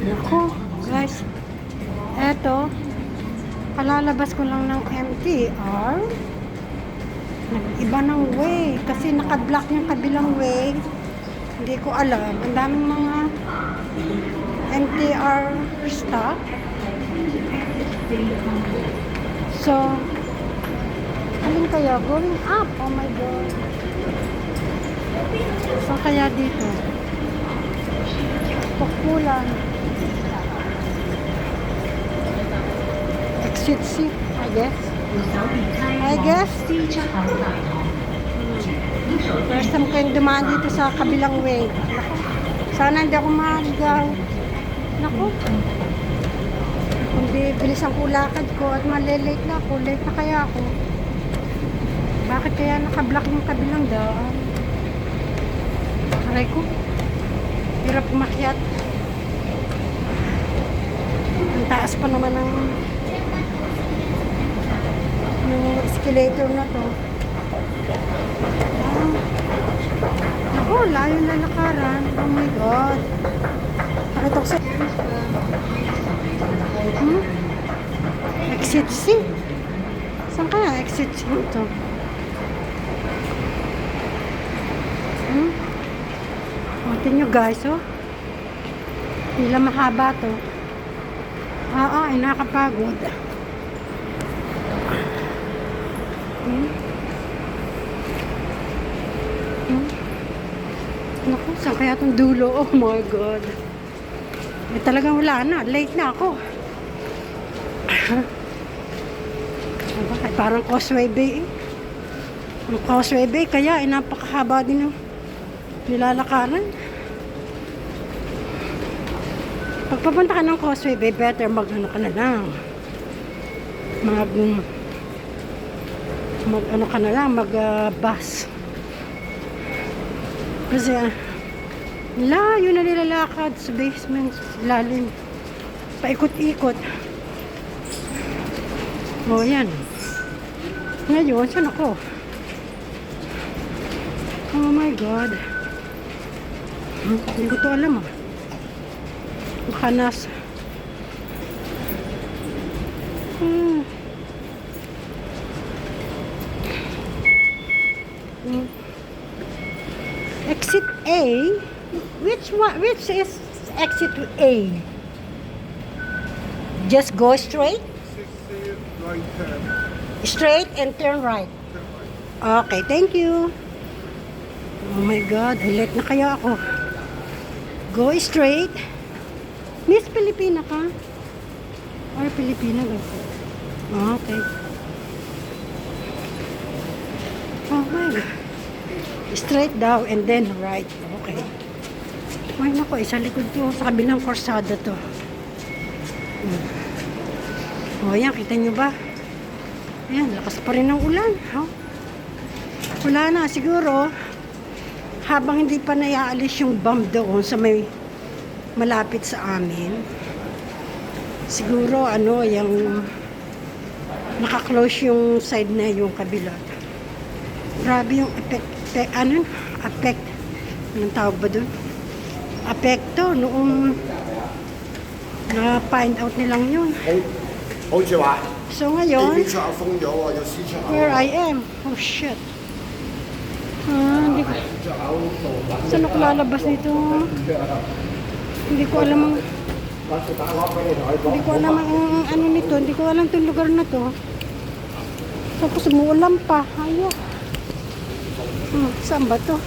Ako, guys. Eto, kalalabas ko lang ng MTR. Nag-iba ng way. Kasi naka-block yung kabilang way. Hindi ko alam. Ang daming mga MTR stock. So, alin kaya? Going up. Oh my God. Saan kaya dito? Pakulan. Exit C, I guess. I guess. First time ko yung dumaan dito sa kabilang way. Sana hindi ako maligaw. Naku. Kundi bilisan ko lakad ko at malilate na ako. Late na kaya ako. Bakit kaya nakablock yung kabilang daan? Aray ko. Hirap umakyat. Ang taas pa naman ng escalator na to. Ako, layo na lakaran. Oh my God. Ano to sa... Exit C. Saan kaya exit C ito? Tingnan nyo guys, oh. Pila mahaba to. Ay nakapagod. Naku, saan kaya itong dulo? Oh my God. Talagang wala na. Late na ako. Bakit? Parang Causeway Bay eh. Ang Causeway Bay, kaya napakahaba din yung nilalakaran. Pag papunta ka ng Causeway Bay, better mag-ano ka na lang. Mag-ano ka na lang, mag-bus. Kasi, layo na nilalakad sa basement, lalim. Paikot-ikot. O, yan. Ngayon, saan ako? Oh my God. Hindi ko to alam ah. Makanas. Exit A. Which is exit A? Just go straight? Straight and turn right. Okay, thank you. Oh my God, late na kaya ako. Go straight. Miss Pilipina ka? Or Pilipina ba? Okay. Oh my God. Straight daw and then right. Okay. Ay nako, isa likod ko. Sa kabilang korsada to. O yan, kita nyo ba? Ayan, lakas pa rin ng ulan. Oh. Wala na, siguro habang hindi pa naiaalis yung bomb doon sa may malapit sa amin, siguro ano, yung naka-close yung side na yung kabila. Grabe yung anong tawag ba doon? Apekto noong na-find out nilang yun. So ngayon, here I am. Oh shit. Hindi ko. Saan ako lalabas nito? Hindi ko alam ang ano nito. Hindi ko alam itong lugar na to. Tapos umuulan pa. Ayok. Saan ba to?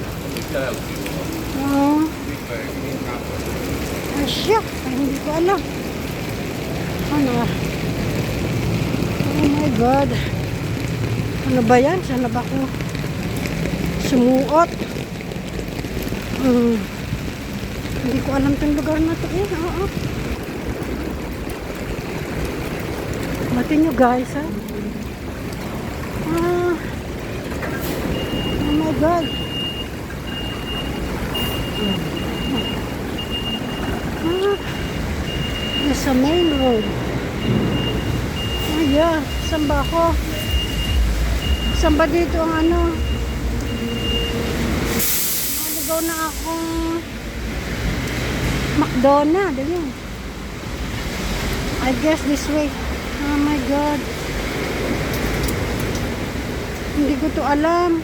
Asya. Hindi ko alam. Ano? Oh my God. Ano ba yan? Saan na ba ako sumuot? Hindi ko alam itong lugar na ito. Matin nyo guys ha. Oh my God. Nasa main road. Yeah, saan ba ako? Saan ba dito ang ano? Naligaw na akong McDonald's. Ayun. I guess this way. Oh my God. Hindi ko to alam.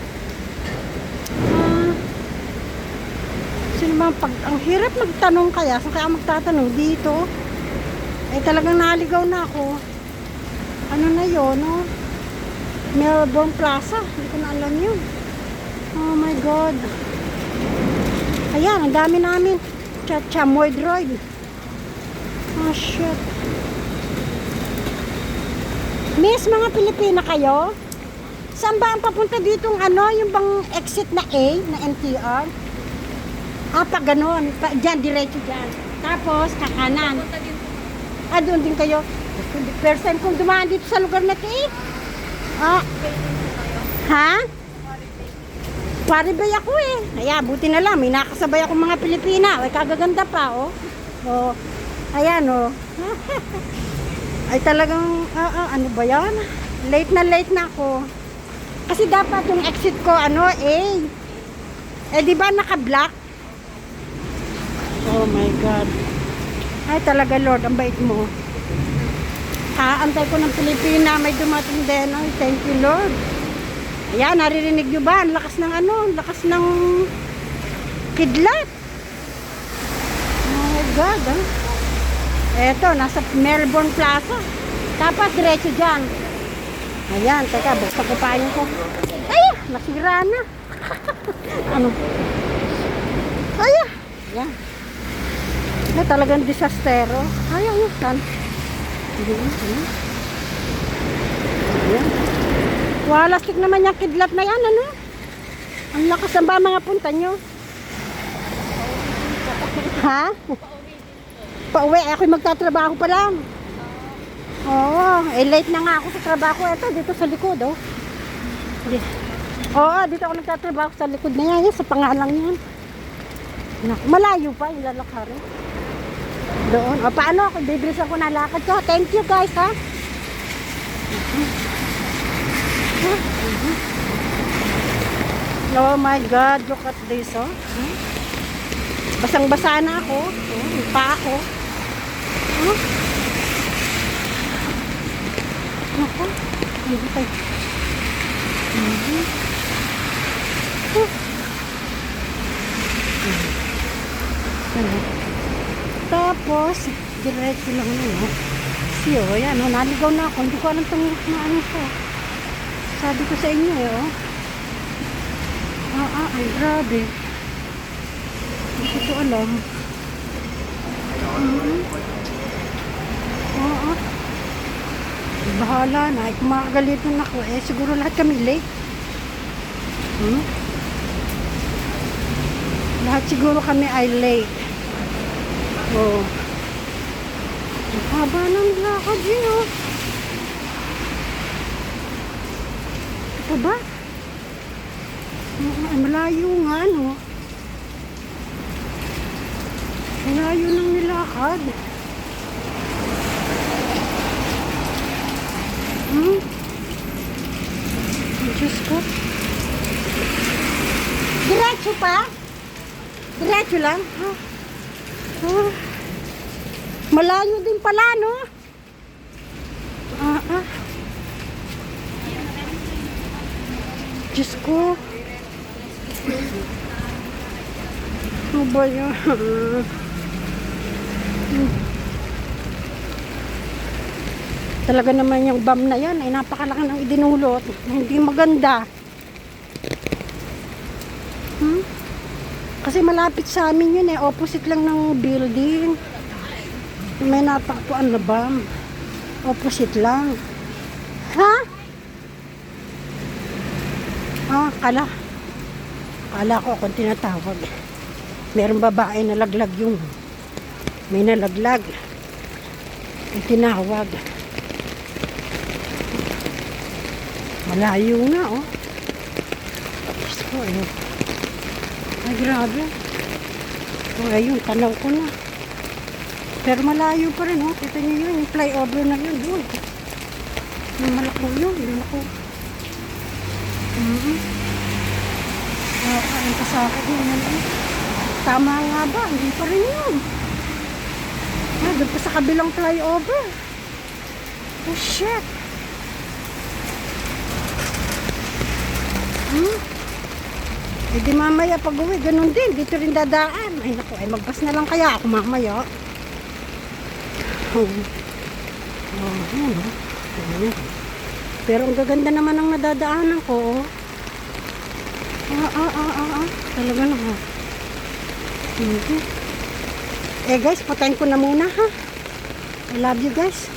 Sino ba ang hirap magtanong kaya? Saan kaya magtatanong? Dito? Eh talagang naligaw na ako. Ano na yun, no? Melbourne Plaza. Hindi ko na alam yun. Oh my God. Ayan, ang dami namin. Chamoy Droid. Oh shit. Miss, mga Pilipina kayo? Saan ba ang papunta ditong ano? Yung bang exit na A, na NTR? Pag ganon. Diyan, diretso dyan. Tapos, kakanan. Doon din kayo. First time kong dumaan dito sa lugar na ito eh. Ha? Paribay ako eh. Kaya, buti na lang. May nakasabay akong mga Pilipina. Ay, kagaganda pa, oh. Oh. Ayan, oh. Ay, talagang, ano ba yan? Late na ako. Kasi dapat yung exit ko, ano, eh. Di ba naka-block? Oh my God. Ay, talaga, Lord, ang bait mo. Kaantay ko ng Pilipina, may dumating din. Ay, thank you, Lord. Ayan, naririnig nyo ba? Ang lakas ng ano, lakas ng kidlat. Oh my God, ah. Eto, nasa Melbourne Plaza. Tapos, diretso dyan. Ayan, teka, buksan ko pa yun ko. Ay, nasira na. Ano? Ay, ayan. Ay, talagang disastero. Ay, ayun, saan? Ayan. Walastik naman yung kidlat na yan, ano? Ang lakas na ba mga punta nyo? Ha? Pauwi, ako'y magtatrabaho pa lang. Oo, late na nga ako sa trabaho. Ito, dito sa likod, oh. Oo, dito ako nagtatrabaho sa likod na yan. Sa pangalang yan. Malayo pa, yung lalakarin. Doon. O, paano? Bibilisan ko na lakad ko. Thank you, guys, ha? Oh my God, look at this, oh. Basang-basa na ako. Oh, yung paa ko. Oh. Ako. Hindi tayo. Tapos, diretso lang yun, no? Siyo, yan, no? Naligaw na ako. Hindi ko alam itong ano ko. Sabi ko sa inyo, eh, oh. Ay, grabe. Hindi ko ito alam. Oo. Bahala na. Ay, kumakagalitan ako. Eh, siguro lahat kami late. Lahat siguro kami ay late. Oh. Ang haba ng lakad yun, oh. Ito ba? Ay, malayo nga, no? Malayo ng nilakad. Diyos ko. Diretso pa? Diretso lang? Malayo din pala, no? Diyos ko. Ano ba yun? Talaga naman yung bomb na yan ay napakalaki ng idinulot. Hindi maganda. Kasi malapit sa amin yun eh. Opposite lang ng building. May natakpuan na bomb. Opposite lang. Ha? Kala ko kung tinatawag. Merong babae na laglag yung may nalaglag. Yung tinawag. Malayo nga, oh. Diyos ko, eh. Ay, grabe. O, ayun, tanaw ko na. Pero malayo pa rin, oh. Kita niyo yun, yung flyover na yun, doon. Yung malaki yun, yun ako. Ayun pa sa akin yun, tama nga ba? Hindi pa rin yun. Doon pa sa kabilang flyover. Oh, shit. Hmm? Eh di mamaya pag uwi, ganun din. Dito rin dadaan. Ay naku, ay magbas na lang kaya ako mamaya. Oh, yun, oh. Ayan. Pero ang gaganda naman ang nadadaanan ko, oh. Talaga naman. Okay. Eh guys, patayin ko na muna ha. I love you guys.